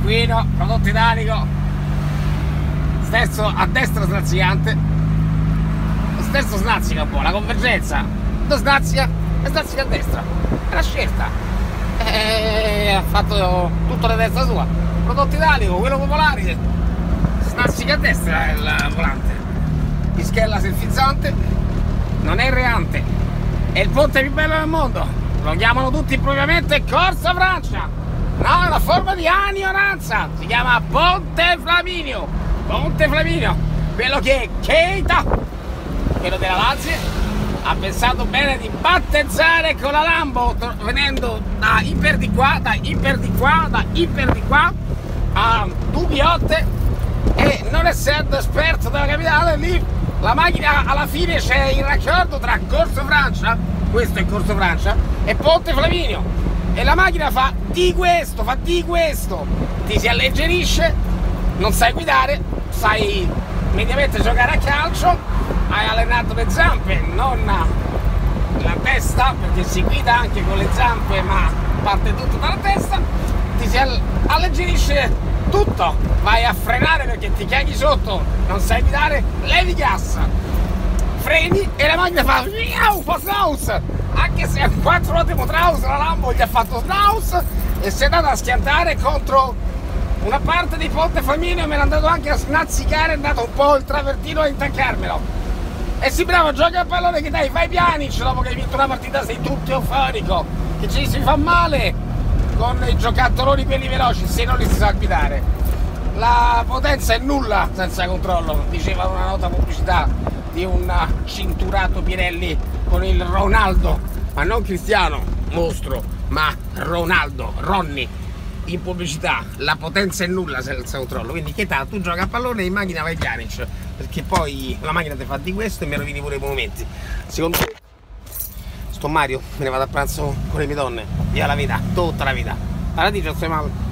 Pinguino, prodotto italico, sterzo a destra snazzicante, lo sterzo snazzica un po', la convergenza, lo snazzica e snazzica a destra, è la scelta, ha fatto tutto la testa sua, prodotto italico, quello popolare, snazzica a destra il volante, pischella selfizzante, non è reante, è il ponte più bello del mondo, lo chiamano tutti impropriamente Corsa Francia. No, è una forma di ignoranza, si chiama Ponte Flaminio, quello che Keita, quello della Lazio, ha pensato bene di battezzare con la Lambo, venendo da iper di qua a Dubiotte, e non essendo esperto della capitale, lì la macchina alla fine c'è il raccordo tra Corso Francia, questo è Corso Francia, e Ponte Flaminio. E la macchina fa di questo, ti si alleggerisce, non sai guidare, sai mediamente giocare a calcio, hai allenato le zampe, non la testa, perché si guida anche con le zampe ma parte tutto dalla testa, ti si alleggerisce tutto, vai a frenare perché ti caghi sotto, non sai guidare, levi gas, freni e la macchina fa snaus, anche se a 4 ruote motraus la Lambo gli ha fatto snaus e si è andata a schiantare contro una parte di Ponte Flaminio, me l'ha andato anche a snazzicare, è andato un po' il travertino a intaccarmelo. E si bravo, gioca a pallone che dai, vai Pjanic, dopo che hai vinto una partita sei tutto euforico, che ci si fa male con i giocattoloni quelli veloci se non li si sa guidare. La potenza è nulla senza controllo, diceva una nota pubblicità di un cinturato Pirelli con il Ronaldo, ma non Cristiano, mostro, ma Ronaldo, Ronny, in pubblicità. La potenza è nulla senza controllo, quindi che tanto tu gioca a pallone e in macchina vai Pjanic, perché poi la macchina ti fa di questo e mi rovini pure i momenti. Secondo me sto Mario, me ne vado a pranzo con le mie donne, via la vita, tutta la vita. Paradiso, stai male.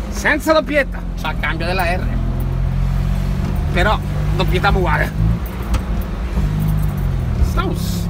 Senza doppietta, c'ha il cambio della R, però doppietta uguale. Snaus.